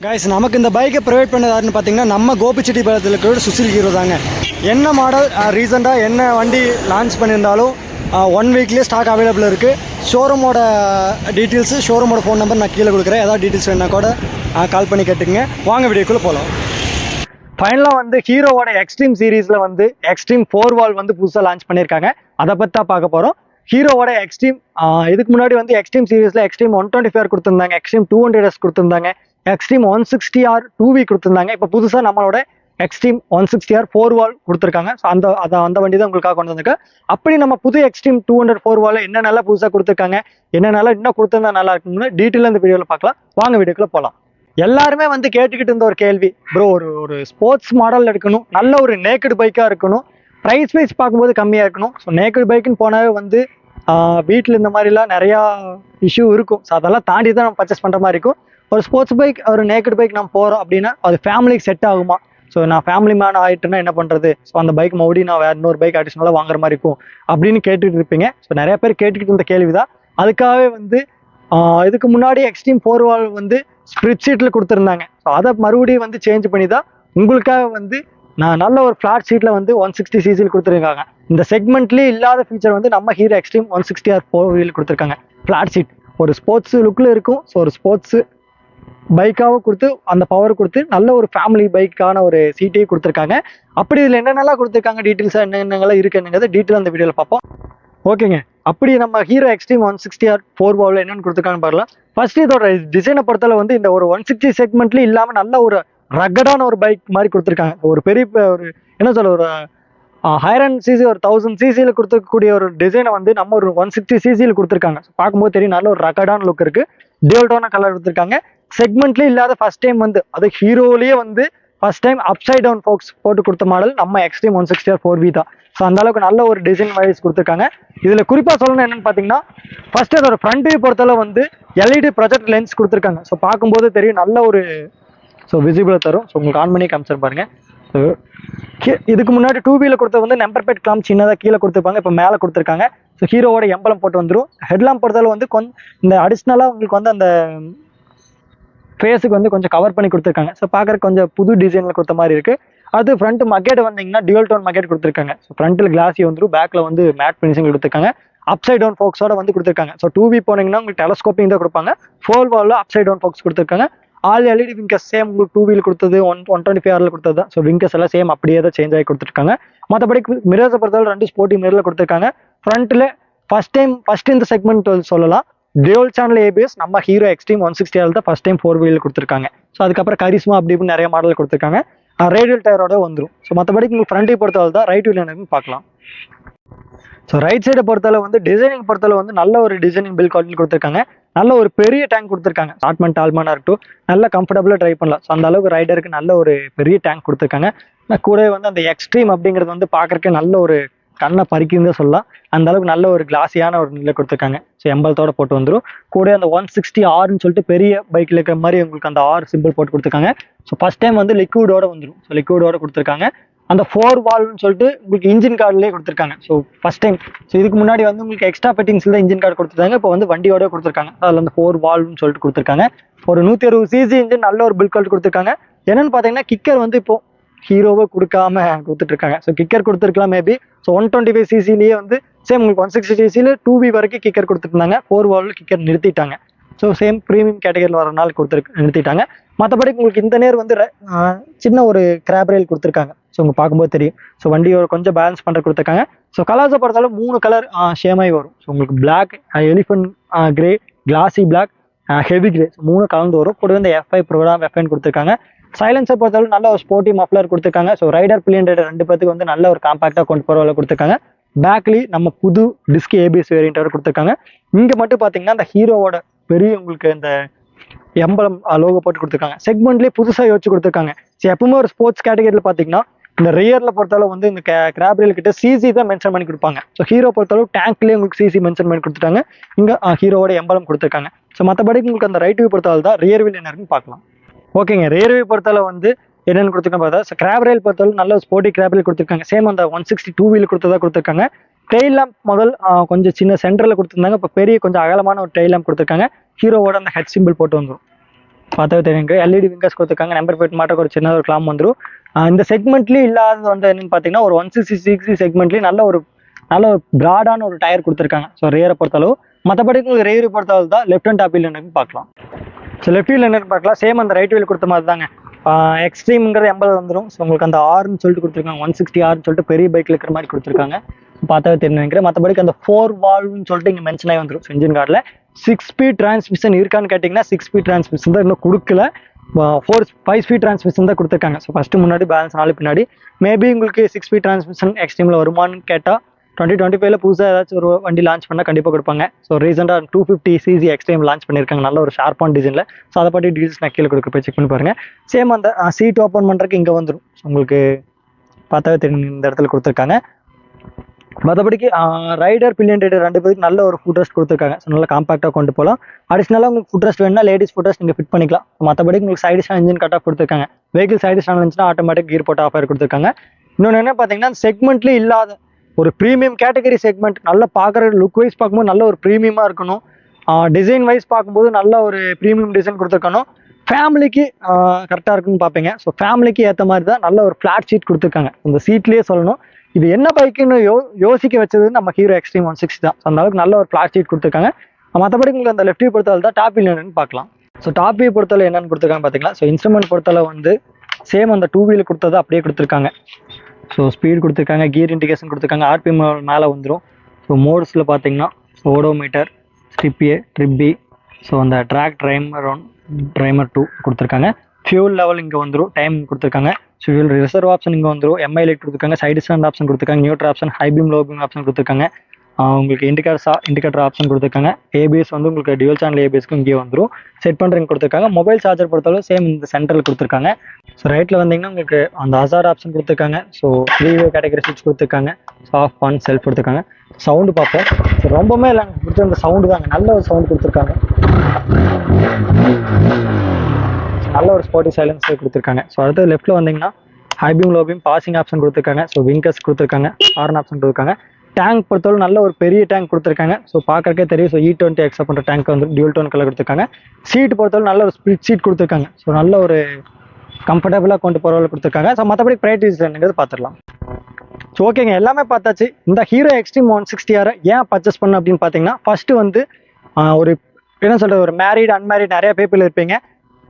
Guys நமக்கு இந்த பைக்கை ப்ரொவைட் பண்ணதாருன்னு பார்த்தீங்கன்னா நம்ம கோபிச்செட்டிப்பாளையத்தில் இருக்கிற சுசில் ஹீரோ தாங்க. என்ன மாடல் ரீசெண்டாக என்ன வண்டி லான்ச் பண்ணியிருந்தாலும் 1 வீக்லேயே ஸ்டாக் அவைலபிள் இருக்குது. ஷோரூமோட டீட்டெயில்ஸு ஷோரூமோட ஃபோன் நம்பர் நான் கீழே கொடுக்குறேன். ஏதாவது டீட்டெயில்ஸ் வேணா கூட கால் பண்ணி கேட்டுக்குங்க. வாங்க வீடியோக்குள்ளே போகலாம். ஃபைனலாக வந்து ஹீரோவோட எக்ஸ்ட்ரீம் சீரீஸில் வந்து எக்ஸ்ட்ரீம் 4 வால் வந்து புதுசாக லான்ச் பண்ணியிருக்காங்க. அதை பற்றி தான் பார்க்க போகிறோம். ஹீரோவோட எக்ஸ்ட்ரீம் இதுக்கு முன்னாடி வந்து எக்ஸ்ட்ரீம் சீரீஸில் எக்ஸ்ட்ரீம் 125R கொடுத்துருந்தாங்க, எக்ஸ்ட்ரீம் 200S கொடுத்துருந்தாங்க, எக்ஸ்ட்ரீம் 160R 2V கொடுத்துருந்தாங்க. இப்போ புதுசாக நம்மளோட எக்ஸ்ட்ரீம் 160R 4 வால் கொடுத்துருக்காங்க. ஸோ அந்த வண்டி தான் உங்களுக்காக கொண்டு வந்திருக்கு. அப்படி நம்ம புது எக்ஸ்ட்ரீம் 200 4 வால் என்ன நல்லா புதுசாக கொடுத்துருக்காங்க, என்ன நல்லா இன்னும் கொடுத்துருந்தா நல்லா இருக்குன்னு டீட்டெயிலாக இந்த வீடியோவில் பார்க்கலாம். வாங்க வீடியோக்குள்ள போகலாம். எல்லாருமே வந்து கேட்டுக்கிட்டு இருந்த ஒரு கேள்வி, ப்ரோ ஒரு ஸ்போர்ட்ஸ் மாடல் எடுக்கணும், நல்ல ஒரு நேக்கடு பைக்காக இருக்கணும், ப்ரைஸ் வைஸ் பார்க்கும்போது கம்மியாக இருக்கணும். ஸோ நேக்கடு பைக்குன்னு போனாவே வந்து வீட்டில் இந்த மாதிரிலாம் நிறையா இஷ்யூ இருக்கும். ஸோ அதெல்லாம் தாண்டி தான் நம்ம பர்ச்சேஸ் பண்ணுற மாதிரி இருக்கும். ஒரு ஸ்போர்ட்ஸ் பைக் ஒரு நேக்கடு பைக் நம்ம போகிறோம் அப்படின்னா அது ஃபேமிலிக்கு செட் ஆகுமா? ஸோ நான் ஃபேமிலி மேன் ஆகிட்டுன்னா என்ன பண்ணுறது? ஸோ அந்த பைக் மறுபடியும் நான் வேறு இன்னொரு பைக் அடிஷனலாக வாங்குற மாதிரி இருக்கும் அப்படின்னு கேட்டுட்டு இருப்பீங்க. ஸோ நிறைய பேர் கேட்டுக்கிட்டு இருந்த கேள்வி தான். அதுக்காகவே வந்து இதுக்கு முன்னாடி எக்ஸ்ட்ரீம் 4 வால் வந்து ஸ்ப்ரிட் சீட்டில் கொடுத்துருந்தாங்க. ஸோ அதை மறுபடியும் வந்து சேஞ்ச் பண்ணி தான் உங்களுக்காக வந்து நான் நல்ல ஒரு ஃப்ளாட் சீட்டில் வந்து 160cc கொடுத்துருக்காங்க. இந்த செக்மெண்ட்லேயே இல்லாத ஃபீச்சர் வந்து நம்ம ஹீரோ எக்ஸ்ட்ரீம் 160R 4 வீல் கொடுத்துருக்காங்க. ஃப்ளாட் சீட் ஒரு ஸ்போர்ட்ஸ் லுக்கில் இருக்கும். ஸோ ஒரு ஸ்போர்ட்ஸு பைக்காக கொடுத்து அந்த பவர் கொடுத்து நல்ல ஒரு ஃபேமிலி பைக்கான ஒரு சீட்டையும் கொடுத்துருக்காங்க. அப்படி இதில் என்னென்னலாம் கொடுத்துருக்காங்க, டீட்டெயில்ஸாக என்னென்னலாம் இருக்குங்கிறத டீட்டெயில் அந்த வீடியோவில் பார்ப்போம். ஓகேங்க. அப்படி நம்ம ஹீரோ எக்ஸ்ட்ரீம் 160R 4 வால் என்னென்னு கொடுத்துருக்காங்கன்னு பார்க்கலாம். ஃபர்ஸ்ட் இதோட டிசைனை பொறுத்தவரை வந்து இந்த ஒரு 160 செக்மெண்ட்லேயும் இல்லாமல் நல்ல ஒரு ரகடான ஒரு பைக் மாதிரி கொடுத்துருக்காங்க. ஒரு பெரிய ஒரு என்ன சொல்ல ஒரு 1000cc ஒரு 1000cc கொடுத்துருக்கக்கூடிய ஒரு டிசைனை வந்து நம்ம ஒரு 160cc கொடுத்துருக்காங்க. பார்க்கும்போது தெரியும் நல்ல ஒரு ரகடான லுக் இருக்குது. டியூல்டோன கலர் கொடுத்துருக்காங்க. செக்மெண்ட்லேயே இல்லாத ஃபர்ஸ்ட் டைம் வந்து அது ஹீரோலேயே வந்து first time upside down forks போட்டு கொடுத்த மாடல் நம்ம எக்ஸ்ட்ரீம் 160R 4V தான். ஸோ அந்த அளவுக்கு நல்ல ஒரு டிசைன் வைஸ் கொடுத்துருக்காங்க. இதில் குறிப்பாக சொல்லணும் என்னன்னு பார்த்தீங்கன்னா, ஃபர்ஸ்ட் அதோட ஃப்ரண்ட் வியூ பொறுத்தளவு வந்து LED ப்ரொஜெக்ட் லென்ஸ் கொடுத்துருக்காங்க. ஸோ பார்க்கும்போது தெரியும் நல்ல ஒரு விசிபிளாக தரும். ஸோ உங்களுக்கு ஆன் பண்ணி காமிச்சிரு பாருங்க. ஸோ இதுக்கு முன்னாடி 2Vல கொடுத்தது வந்து நம்பர் பிளேட் கிளாம் சின்னதாக கீழே கொடுத்துருப்பாங்க, இப்போ மேலே கொடுத்துருக்காங்க. ஸோ ஹீரோவோட எம்பளம் போட்டு வந்துடும். ஹெட்லாம்ப் பொறுத்தளவு வந்து கொஞ்சம் இந்த அடிஷ்னலாக உங்களுக்கு வந்து அந்த ஃபேஸுக்கு வந்து கொஞ்சம் கவர் பண்ணி கொடுத்துருக்காங்க. ஸோ பார்க்குறக்கு கொஞ்சம் புது டிசைனில் கொடுத்த மாதிரி இருக்குது. அது ஃப்ரண்ட் மக்கெட் வந்தீங்கன்னா டியூல் டோன் மக்கெட் கொடுத்துருக்காங்க. ஸோ ஃப்ரண்ட்டில் கிளாஸி வந்துடும், பேக்கில் வந்து மேட் ஃபினிஷிங் கொடுத்துருக்காங்க. அப்சைட் டவுன் ஃபோக்ஸோட வந்து கொடுத்துருக்காங்க. ஸோ 2V போனீங்கன்னா உங்களுக்கு டெலஸ்கோப்பிங் தான் கொடுப்பாங்க. 4 வாலில் அப்சைட் டவுன் ஃபோக்ஸ் கொடுத்துருக்காங்க. ஆல் LED விங்கஸ் சேம் உங்களுக்கு 2Vல கொடுத்தது 125R கொடுத்தது தான். ஸோ விங்கஸ் எல்லாம் சேம் அப்படியே தான் சேஞ்ச் ஆகி கொடுத்துருக்காங்க. மற்றபடி மிரர்ஸை பொறுத்தவரை 2 ஸ்போர்ட்டி மிரரில் கொடுத்துருக்காங்க. ஃப்ரண்ட்டில் ஃபர்ஸ்ட் இந்த செக்மெண்ட் சொல்லலாம் டியூல் சேனல் ABS நம்ம ஹீரோ எக்ஸ்ட்ரீம் 160R தான் ஃபர்ஸ்ட் டைம் 4 வீல் கொடுத்துருக்காங்க. ஸோ அதுக்கப்புறம் கரிஸ்மா அப்படி இப்படி நிறைய மாடல் கொடுத்துருக்காங்க. ரேடியல் டயரோட வந்துடும். ஸோ மற்றபடி உங்களுக்கு ஃப்ரண்ட்டை பொறுத்தவரை தான் ரைட் வீல் என்னன்னு பார்க்கலாம். ஸோ ரைட் சைடை பொறுத்தளவு வந்து டிசைனிங் பொறுத்தளவு வந்து நல்ல ஒரு டிசைனிங் பில் குவாலிட்டி கொடுத்துருக்காங்க. நல்ல ஒரு பெரிய டேங்க் கொடுத்துருக்காங்க. ஸ்டார்ட்மெண்ட் ஆல்மானா இருக்கட்டும் நல்ல கம்ஃபர்டபுளாக ட்ரைவ் பண்ணலாம். ஸோ அந்த அளவுக்கு ரைடருக்கு நல்ல ஒரு பெரிய டேங்க் கொடுத்துருக்காங்க. கூடவே வந்து அந்த எக்ஸ்ட்ரீம் அப்படிங்கிறது வந்து பார்க்குறக்கு நல்ல ஒரு கண்ணை பறிக்குன்னு சொல்லலாம். அந்த அளவுக்கு நல்ல ஒரு கிளாஸியான ஒரு நிலை கொடுத்துருக்காங்க. ஸோ எம்பலத்தோட போட்டு வந்துடும். கூட அந்த 160Rன்னு சொல்லிட்டு பெரிய பைக்கில் இருக்கிற மாதிரி உங்களுக்கு அந்த R சிம்பிள் போட்டு கொடுத்துருக்காங்க. ஸோ ஃபர்ஸ்ட் டைம் வந்து லிக்விடோட வந்துடும். ஸோ லிக்விடோட கொடுத்துருக்காங்க. அந்த 4 வால்வ்னு சொல்லிட்டு உங்களுக்கு இன்ஜின் கார்டுலேயே கொடுத்துருக்காங்க. So first time. ஸோ இதுக்கு முன்னாடி வந்து உங்களுக்கு எக்ஸ்ட்ரா பெட்டிங்ஸில் தான் இன்ஜின் கார்டு கொடுத்துருக்காங்க. இப்போ வந்து வண்டியோட கொடுத்துருக்காங்க. அதில் அந்த 4 வால்வ்னு சொல்லிட்டு கொடுத்துருக்காங்க. ஒரு 160cc இன்ஜின் நல்ல ஒரு பில் குவாலிட்டி கொடுத்துருக்காங்க. என்னன்னு பார்த்தீங்கன்னா கிக்கர் வந்து இப்போ ஹீரோவை கொடுக்காம கொடுத்துட்டு இருக்காங்க. ஸோ கிக்கர் கொடுத்துருக்கலாம் மேபி. ஸோ 125cc வந்து சேம் உங்களுக்கு 160cc 2V வரைக்கும் கிக்கர் கொடுத்துருந்தாங்க. 4 வால்வில் கிக்கர் நிறுத்திட்டாங்க. ஸோ சேம் ப்ரீமியம் கேட்டகரியில் வரனால நிறுத்திட்டாங்க. மற்றபடி உங்களுக்கு இந்த நேர் வந்து சின்ன ஒரு கிராப் ரயில் கொடுத்துருக்காங்க. ஸோ உங்க பார்க்கும்போது தெரியும். ஸோ வண்டியோட கொஞ்சம் பேலன்ஸ் பண்ணுற கொடுத்துருக்காங்க. ஸோ கலர்ஸை பொறுத்தாலும் 3 கலர் ஷேமாகி வரும். ஸோ உங்களுக்கு black, elephant grey, classy black, heavy grey 3 கலந்து வரும். கூட வந்து F5 ப்ரோக்ராம் F9 கொடுத்துருக்காங்க. சைலன்ஸை பொறுத்தவரை நல்ல ஒரு ஸ்போர்ட்டி மஃப்ளர் கொடுத்துருக்காங்க. ஸோ ரைடர் பில்லியன் ரைடர் 2 பேருக்கு வந்து நல்ல ஒரு காம்பாக்டாக கொண்டு போகிற கொடுத்துருக்காங்க. பேக்லி நம்ம புது டிஸ்க் ABS வேரியன்ட் கொடுத்துருக்காங்க. இங்கே மட்டும் பார்த்தீங்கன்னா இந்த ஹீரோவோட பெரிய உங்களுக்கு இந்த எம்பளம் லோகோ போட்டு கொடுத்துருக்காங்க. செக்மெண்ட்லேயே புதுசாக யோசிச்சு கொடுத்துருக்காங்க. ஸோ எப்பவுமே ஒரு ஸ்போர்ட்ஸ் கேட்டகரியில் பார்த்தீங்கன்னா இந்த ரியரில் பொறுத்தளவு வந்து இந்த கிராப் ரயில் கிட்ட CC தான் மென்ஷன் பண்ணி கொடுப்பாங்க. ஸோ ஹீரோ பொறுத்தளவு டேங்க்லேயே உங்களுக்கு CC மென்ஷன் பண்ணி கொடுத்துட்டாங்க. இங்கே ஹீரோவோட எம்பளம் கொடுத்துருக்காங்க. ஸோ மற்றபடி உங்களுக்கு அந்த ரைட் வியூ பொறுத்தளவு தான் ரியர் வீல் என்ன இருக்குன்னு பார்க்கலாம். ஓகேங்க. ரியர் வியூ பொறுத்தளவு வந்து என்னென்னு கொடுத்துருக்காங்க பார்த்தா கிராப் ரயில் பொறுத்தளவு நல்ல ஸ்போர்ட்டி கிராப் ரயில் கொடுத்துருக்காங்க. சேம் அந்த 162 வீல் கொடுத்ததா கொடுத்துருக்காங்க. டெயில் லேம்ப் முதல் கொஞ்சம் சின்ன சென்டரில் கொடுத்துருந்தாங்க. இப்போ பெரிய கொஞ்சம் அகலமான ஒரு டெயில் லேம்ப் கொடுத்துருக்காங்க. ஹீரோவோட அந்த ஹெட் சிம்பிள் போட்டு வந்துடும். பார்த்தாவே தெரியுங்க. எல்இடி விங்கர்ஸ் கொடுத்துருக்காங்க. நம்பர் பிளேட் மாட்டக்கு ஒரு சின்ன ஒரு கிளாம் வந்துடும். இந்த செக்மெண்ட்லேயும் இல்லாதது வந்து என்னன்னு பார்த்தீங்கன்னா ஒரு 160cc செக்மெண்ட்லேயும் நல்ல ஒரு ப்ராடான ஒரு டயர் கொடுத்துருக்காங்க. ஸோ ரேரை பொறுத்தளவு மற்றபடி உங்களுக்கு ரேரை பொறுத்தளவு தான் லெஃப்ட் ஹேண்ட் டாப் வீல் என்னன்னு பார்க்கலாம். ஸோ லெஃப்ட் வீல் என்னன்னு பார்க்கலாம். சேம் அந்த ரைட் வீல் கொடுத்த மாதிரி தாங்க. எக்ஸ்ட்ரீம்ங்கிறது 80 வந்துடும். ஸோ உங்களுக்கு அந்த ஆர்னு சொல்லிட்டு கொடுத்துருக்காங்க. 160 ஆர்னு சொல்லிட்டு பெரிய பைக்கில் இருக்கிற மாதிரி கொடுத்துருக்காங்க. பார்த்தாவே தெரிஞ்சுக்கிறேன். மற்றபடிக்கு அந்த 4 வால்வ்னு சொல்லிட்டு இங்கே மென்ஷன் ஆகி வந்துடும். இன்ஜின் கார்டில் 6 ஸ்பீட் டிரான்ஸ்மிஷன் இருக்கான்னு கேட்டிங்கன்னா 6 ஸ்பீட் டிரான்ஸ்மிஷன் தான் இன்னும் கொடுக்கல. 5 ஸ்பீட் டிரான்ஸ்மிஷன் தான் கொடுத்துருக்காங்க. ஸோ ஃபஸ்ட்டு முன்னாடி பேலன்ஸ் 4 பின்னாடி. மேபி உங்களுக்கு 6 ஸ்பீட் டிரான்ஸ்மிஷன் எக்ஸ்ட்ரீமில் வருமானு கேட்டால் 2025 புதுசாக ஏதாச்சும் ஒரு வண்டி லான்ச் பண்ணால் கண்டிப்பாக கொடுப்பாங்க. ஸோ ரீசெண்டாக 250cc எக்ஸ்ட்ரீம் லான்ச் பண்ணியிருக்காங்க நல்ல ஒரு ஷார்ப்பான டிசைனில். ஸோ அதை பற்றி டீல்ஸ் நான் கீழே கொடுக்க போய் செக் பண்ணி பாருங்கள். சேம் அந்த சீட் ஓப்பன் பண்ணுறதுக்கு இங்கே வந்துடும். உங்களுக்கு பார்த்தாவே தெரியும் இந்த இடத்துல கொடுத்துருக்காங்க. மற்றபடிக்கு ரைடர் பில்லியன் ரைடர் 2 பேருக்கு நல்ல ஒரு ஃபுட் ரெஸ்ட் கொடுத்துருக்காங்க. ஸோ நல்லா காம்பாக்டாக கொண்டு போகலாம். அடிஷனலாக உங்களுக்கு ஃபுட் ரெஸ்ட் வேணும்னா லேடிஸ் ஃபுட் ரெஸ்ட் நீங்கள் ஃபிட் பண்ணிக்கலாம். மற்றபடி உங்களுக்கு side stand engine cut off கொடுத்துருக்காங்க. வெஹிக்கிள் சைடு ஸ்டாண்ட் இருந்துச்சுன்னா ஆட்டோமேட்டிக் கீர் போட்டு ஆஃப் ஆகி கொடுத்துருக்காங்க. இன்னொன்று என்ன பார்த்தீங்கன்னா செக்மெண்ட்லேயே இல்லாத ஒரு ப்ரீமியம் கேட்டகரி செக்மெண்ட் நல்லா பார்க்குற லுக் வைஸ் பார்க்கும்போது நல்ல ஒரு ப்ரீமியமாக இருக்கணும். டிசைன் வைஸ் பார்க்கும்போது நல்ல ஒரு ப்ரீமியம் டிசைன் கொடுத்துருக்கணும். ஃபேமிலிக்கு கரெக்டாக இருக்குன்னு பார்ப்பீங்க. ஸோ ஃபேமிலிக்கு ஏற்ற மாதிரி தான் நல்ல ஒரு ஃப்ளாட் சீட் கொடுத்துருக்காங்க. இந்த சீட்லேயே சொல்லணும் இது என்ன பைக்குன்னு யோசிக்க வச்சது நம்ம ஹீரோ எக்ஸ்ட்ரீம் 160 தான். ஸோ அந்த அளவுக்கு நல்ல ஒரு ஃப்ளாட் சீட் கொடுத்துருக்காங்க. மற்றபடி உங்களுக்கு அந்த லெஃப்ட் வியூ பொறுத்தவரை தான் டாப் வியூ என்னன்னு பார்க்கலாம். ஸோ டாப் வியூ பொறுத்தவரை என்னன்னு கொடுத்துருக்காங்க பார்த்தீங்களா. ஸோ இன்ஸ்ட்ருமெண்ட் பொறுத்தவரை வந்து சேம் அந்த 2 வீல் கொடுத்தது அப்படியே கொடுத்துருக்காங்க. ஸோ ஸ்பீட் கொடுத்துருக்காங்க, கியர் இண்டிகேஷன் கொடுத்துருக்காங்க, ஆர்பிஎம் மேலே வந்துடும். ஸோ மோட்ஸில் பார்த்தீங்கன்னா ஓடோமீட்டர், ஸ்ட்ரிப் ஏ, ட்ரிப் பி, ஸோ அந்த ட்ராக் ட்ரைமர் 2 கொடுத்துருக்காங்க. ஃபியூல் லெவல் இங்கே வந்துடும், டைம் கொடுத்துருக்காங்க. ஸோ ஃபியூல் ரிசர்வ் ஆப்ஷன் இங்கே வந்துடும், எம்ஐ லைட் கொடுத்துருக்காங்க, சைடு ஸ்டாண்ட் ஆப்ஷன் கொடுத்துருக்காங்க, neutral option, high beam low beam option கொடுத்துருக்காங்க. உங்களுக்கு இண்டிகேட்டர் ஆப்ஷன் கொடுத்துருக்காங்க. ஏபிஎஸ் வந்து உங்களுக்கு டியூல் சேனல் ஏபிஎஸ்க்கு இங்கே வந்துடும். செட் பண்ணுறதுக்கு கொடுத்துருக்காங்க. மொபைல் சார்ஜர் பொறுத்தளவு சேம் இந்த சென்ட்ரல் கொடுத்துருக்காங்க. ஸோ ரைட்டில் வந்தீங்கன்னா உங்களுக்கு அந்த ஹசார்ட் ஆப்ஷன் கொடுத்துருக்காங்க. ஸோ 3-வே கேட்டகரி ஸ்விட்ச் கொடுத்துருக்காங்க. ஆஃப் ஆன் செல்ஃப் கொடுத்துருக்காங்க. சவுண்டு பார்ப்போம். ஸோ ரொம்பவே இல்லைங்க கொடுத்து அந்த சவுண்டு தாங்க, நல்ல ஒரு சவுண்ட் கொடுத்துருக்காங்க. நல்ல ஒரு ஸ்போர்ட்டி சைலன்ஸ் கொடுத்துருக்காங்க. ஸோ அடுத்தது லெஃப்ட்டில் வந்தீங்கன்னா high beam low beam passing option கொடுத்துருக்காங்க. ஸோ விங்கர்ஸ் கொடுத்துருக்காங்க, ஹார்ன் ஆப்ஷன் கொடுத்துருக்காங்க. டேங்க் பொறுத்தவரை நல்ல ஒரு பெரிய டேங்க் கொடுத்துருக்காங்க. ஸோ பார்க்கறக்கே தெரியும். ஸோ E20 எக்ஸப்ட் பண்ணுற டேங்க் வந்து டியூல் டோன் கலர் கொடுத்துருக்காங்க. சீட் பொறுத்தவரை நல்ல ஒரு ஸ்பிளிட் சீட் கொடுத்துருக்காங்க. ஸோ நல்ல ஒரு கம்ஃபர்டபுளாக கொண்டு போகிற கொடுத்துருக்காங்க. ஸோ மற்றபடி ப்ரைஸ் என்னங்கிறது பார்த்துடலாம். ஸோ ஓகேங்க, எல்லாமே பார்த்தாச்சு. இந்த ஹீரோ எக்ஸ்ட்ரீம் 160R ஏன் பர்ச்சேஸ் பண்ணணும் அப்படின்னு பார்த்தீங்கன்னா ஃபஸ்ட்டு வந்து ஒரு என்ன சொல்கிறது, ஒரு மேரீட் அன்மேரிட் நிறைய பீப்புள் இருப்பீங்க.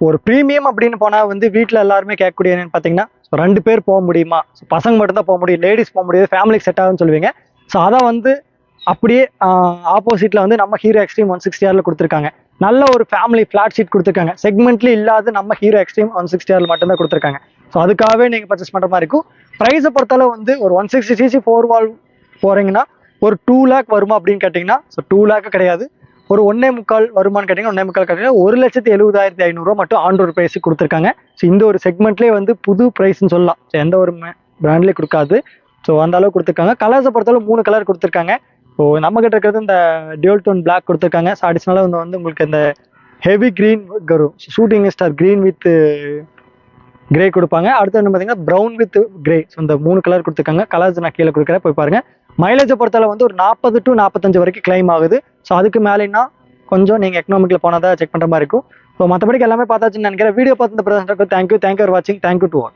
ஒரு ப்ரீமியம் அப்படின்னு போனால் வந்து வீட்டில் எல்லாருமே கேட்கக்கூடிய என்னன்னு பார்த்தீங்கன்னா 2 பேர் போக முடியுமா, ஸோ பசங்க மட்டும்தான் போக முடியும், லேடிஸ் போக முடியாது, ஃபேமிலிக்கு செட் ஆகுதுன்னு சொல்லுவீங்க. ஸோ அதை வந்து அப்படியே ஆப்போசிட்டில் வந்து நம்ம ஹீரோ எக்ஸ்ட்ரீம் 160R கொடுத்துருக்காங்க. நல்ல ஒரு ஃபேமிலி ஃப்ளாட் சீட் கொடுத்துருக்காங்க. செக்மெண்ட்லேயே இல்லாத நம்ம ஹீரோ எக்ஸ்ட்ரீம் 160R மட்டும்தான் கொடுத்துருக்காங்க. ஸோ அதுக்காகவே நீங்கள் பர்ச்சேஸ் பண்ணுற மாதிரி இருக்கும். ப்ரைஸை பொறுத்தளவு வந்து ஒரு 160cc 4 வால்வ் போகிறீங்கன்னா ஒரு 2 lakh வருமா அப்படின்னு கேட்டிங்கன்னா ஸோ 2 lakh கிடையாது. ஒரு 1.25 வருமானு கேட்டிங்கன்னா 1.25 கேட்டிங்கன்னா 1,70,500 மட்டும் ஆன் ரோட் ப்ரைஸுக்கு கொடுத்துருக்காங்க. ஸோ இந்த ஒரு செக்மெண்ட்லேயே வந்து புது ப்ரைஸ்ன்னு சொல்லலாம். ஸோ எந்த ஒரு பிராண்ட்லேயும் கொடுக்காது. ஸோ அந்த அளவுக்கு கொடுத்துருக்காங்க. கலர்ஸை பொறுத்தளவு 3 கலர் கொடுத்துருக்காங்க. ஸோ நம்மகிட்ட இருக்கிறது இந்த டியூல் டோன் பிளாக் கொடுத்துருக்காங்க. ஸோ அடிஷ்னலாக வந்து உங்களுக்கு இந்த ஹெவி க்ரீன் வரும், shooting star green with grey கொடுப்பாங்க. அடுத்து வந்து பார்த்தீங்கன்னா ப்ரௌன் வித் கிரே. ஸோ இந்த 3 கலர் கொடுத்துருக்காங்க. கலர்ஸ் நான் கீழே கொடுக்குறேன், போய் பாருங்கள். மைலேஜை பொறுத்தளவு வந்து ஒரு 40 to 45 வரைக்கும் கிளைம் ஆகுது. ஸோ அதுக்கு மேலேன்னா கொஞ்சம் நீங்கள் எக்கனாமிக்கில் போனால் தான் செக் பண்ணுற மாதிரி இருக்கும். ஸோ மற்றபடிக்கு எல்லாமே பார்த்தாச்சுன்னு நினைக்கிறேன். வீடியோ பார்த்து இந்த பிரதேசத்துக்கு தேங்க்யூ ஃபார் வாட்சிங். Thank you to all.